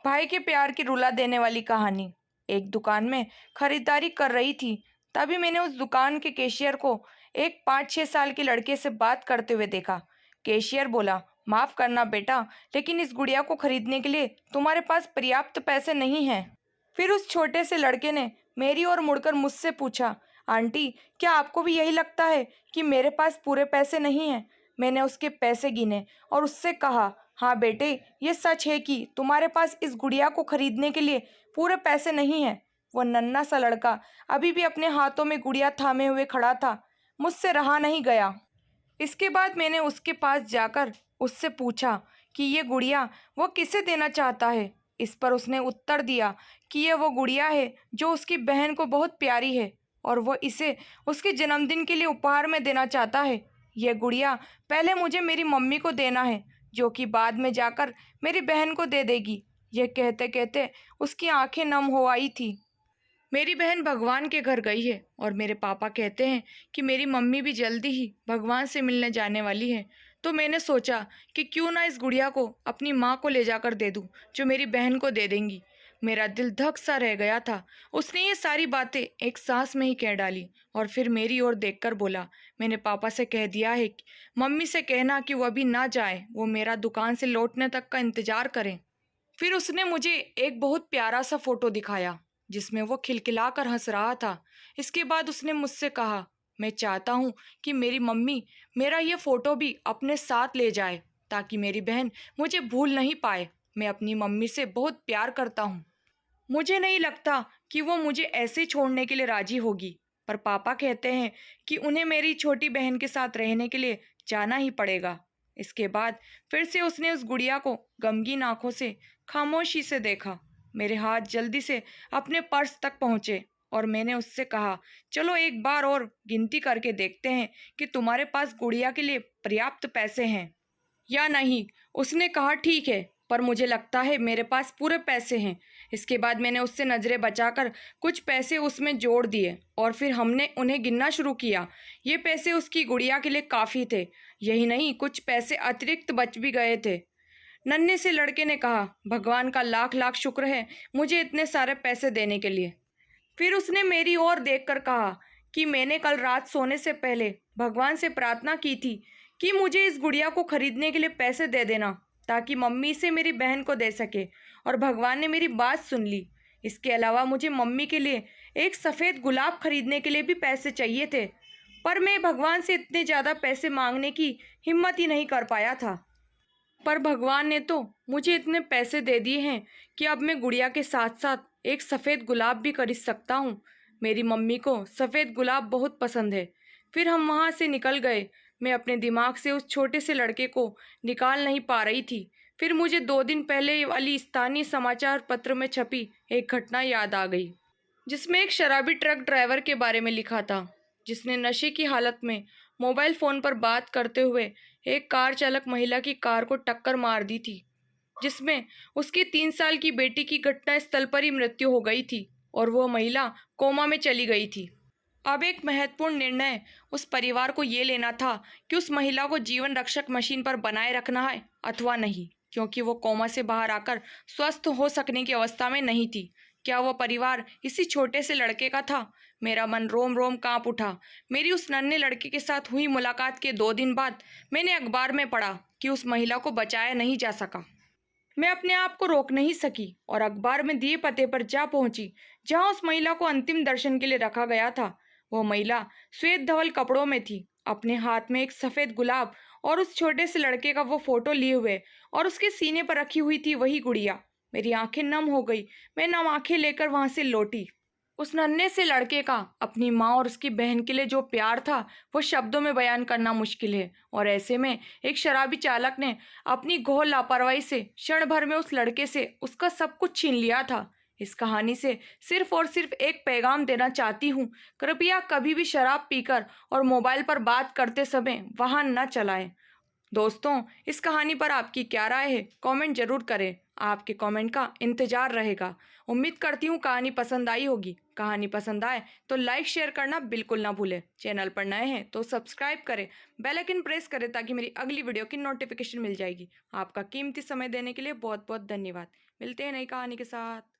भाई के प्यार की रुला देने वाली कहानी। एक दुकान में खरीदारी कर रही थी। तभी मैंने उस दुकान के कैशियर को एक 5-6 साल के लड़के से बात करते हुए देखा। कैशियर बोला, माफ करना बेटा, लेकिन इस गुड़िया को खरीदने के लिए तुम्हारे पास पर्याप्त पैसे नहीं हैं। फिर उस छोटे से लड़के ने मेरी ओर मुड़कर मुझसे पूछा, आंटी, क्या आपको भी यही लगता है कि मेरे पास पूरे पैसे नहीं हैं? मैंने उसके पैसे गिने और उससे कहा, हाँ बेटे, ये सच है कि तुम्हारे पास इस गुड़िया को खरीदने के लिए पूरे पैसे नहीं हैं। वो नन्हा सा लड़का अभी भी अपने हाथों में गुड़िया थामे हुए खड़ा था। मुझसे रहा नहीं गया। इसके बाद मैंने उसके पास जाकर उससे पूछा कि ये गुड़िया वो किसे देना चाहता है। इस पर उसने उत्तर दिया कि ये वो गुड़िया है जो उसकी बहन को बहुत प्यारी है और वो इसे उसके जन्मदिन के लिए उपहार में देना चाहता है। यह गुड़िया पहले मुझे मेरी मम्मी को देना है, जो कि बाद में जाकर मेरी बहन को दे देगी। यह कहते कहते उसकी आंखें नम हो आई थी। मेरी बहन भगवान के घर गई है और मेरे पापा कहते हैं कि मेरी मम्मी भी जल्दी ही भगवान से मिलने जाने वाली है। तो मैंने सोचा कि क्यों ना इस गुड़िया को अपनी माँ को ले जाकर दे दूँ, जो मेरी बहन को दे देंगी। मेरा दिल धक सा रह गया था। उसने ये सारी बातें एक सांस में ही कह डाली और फिर मेरी ओर देखकर बोला, मैंने पापा से कह दिया है कि मम्मी से कहना कि वो अभी ना जाए, वो मेरा दुकान से लौटने तक का इंतजार करें। फिर उसने मुझे एक बहुत प्यारा सा फोटो दिखाया जिसमें वो खिलखिलाकर हंस रहा था। इसके बाद उसने मुझसे कहा, मैं चाहता हूँ कि मेरी मम्मी मेरा ये फोटो भी अपने साथ ले जाए ताकि मेरी बहन मुझे भूल नहीं पाए। मैं अपनी मम्मी से बहुत प्यार करता हूँ। मुझे नहीं लगता कि वो मुझे ऐसे छोड़ने के लिए राजी होगी, पर पापा कहते हैं कि उन्हें मेरी छोटी बहन के साथ रहने के लिए जाना ही पड़ेगा। इसके बाद फिर से उसने उस गुड़िया को गमगीन आंखों से खामोशी से देखा। मेरे हाथ जल्दी से अपने पर्स तक पहुंचे और मैंने उससे कहा, चलो एक बार और गिनती करके देखते हैं कि तुम्हारे पास गुड़िया के लिए पर्याप्त पैसे हैं या नहीं। उसने कहा, ठीक है, पर मुझे लगता है मेरे पास पूरे पैसे हैं। इसके बाद मैंने उससे नज़रें बचाकर कुछ पैसे उसमें जोड़ दिए और फिर हमने उन्हें गिनना शुरू किया। ये पैसे उसकी गुड़िया के लिए काफ़ी थे। यही नहीं, कुछ पैसे अतिरिक्त बच भी गए थे। नन्हे से लड़के ने कहा, भगवान का लाख लाख शुक्र है मुझे इतने सारे पैसे देने के लिए। फिर उसने मेरी ओर देखकर कहा कि मैंने कल रात सोने से पहले भगवान से प्रार्थना की थी कि मुझे इस गुड़िया को खरीदने के लिए पैसे दे देना ताकि मम्मी इसे मेरी बहन को दे सके, और भगवान ने मेरी बात सुन ली। इसके अलावा मुझे मम्मी के लिए एक सफ़ेद गुलाब खरीदने के लिए भी पैसे चाहिए थे, पर मैं भगवान से इतने ज़्यादा पैसे मांगने की हिम्मत ही नहीं कर पाया था। पर भगवान ने तो मुझे इतने पैसे दे दिए हैं कि अब मैं गुड़िया के साथ साथ एक सफ़ेद गुलाब भी खरीद सकता हूँ। मेरी मम्मी को सफ़ेद गुलाब बहुत पसंद है। फिर हम वहाँ से निकल गए। मैं अपने दिमाग से उस छोटे से लड़के को निकाल नहीं पा रही थी। फिर मुझे 2 दिन पहले वाली स्थानीय समाचार पत्र में छपी एक घटना याद आ गई, जिसमें एक शराबी ट्रक ड्राइवर के बारे में लिखा था जिसने नशे की हालत में मोबाइल फ़ोन पर बात करते हुए एक कार चालक महिला की कार को टक्कर मार दी थी, जिसमें उसकी 3 साल की बेटी की घटनास्थल पर ही मृत्यु हो गई थी और वह महिला कोमा में चली गई थी। अब एक महत्वपूर्ण निर्णय उस परिवार को ये लेना था कि उस महिला को जीवन रक्षक मशीन पर बनाए रखना है अथवा नहीं, क्योंकि वो कोमा से बाहर आकर स्वस्थ हो सकने की अवस्था में नहीं थी। क्या वो परिवार इसी छोटे से लड़के का था? मेरा मन रोम रोम कांप उठा। मेरी उस नन्हे लड़के के साथ हुई मुलाकात के 2 दिन बाद मैंने अखबार में पढ़ा कि उस महिला को बचाया नहीं जा सका। मैं अपने आप को रोक नहीं सकी और अखबार में दिए पते पर जा पहुंची जहां उस महिला को अंतिम दर्शन के लिए रखा गया था। वह महिला श्वेत धवल कपड़ों में थी, अपने हाथ में एक सफ़ेद गुलाब और उस छोटे से लड़के का वो फोटो लिए हुए, और उसके सीने पर रखी हुई थी वही गुड़िया। मेरी आंखें नम हो गई। मैं नम आंखें लेकर वहां से लौटी। उस नन्हे से लड़के का अपनी माँ और उसकी बहन के लिए जो प्यार था वो शब्दों में बयान करना मुश्किल है, और ऐसे में एक शराबी चालक ने अपनी घोर लापरवाही से क्षण भर में उस लड़के से उसका सब कुछ छीन लिया था। इस कहानी से सिर्फ और सिर्फ एक पैगाम देना चाहती हूँ, कृपया कभी भी शराब पीकर और मोबाइल पर बात करते समय वाहन न चलाएं। दोस्तों, इस कहानी पर आपकी क्या राय है? कमेंट जरूर करें। आपके कमेंट का इंतजार रहेगा। उम्मीद करती हूँ कहानी पसंद आई होगी। कहानी पसंद आए तो लाइक शेयर करना बिल्कुल ना भूलें। चैनल पर नए हैं तो सब्सक्राइब करें, बेल आइकन प्रेस करें ताकि मेरी अगली वीडियो की नोटिफिकेशन मिल जाएगी। आपका कीमती समय देने के लिए बहुत बहुत धन्यवाद। मिलते हैं नई कहानी के साथ।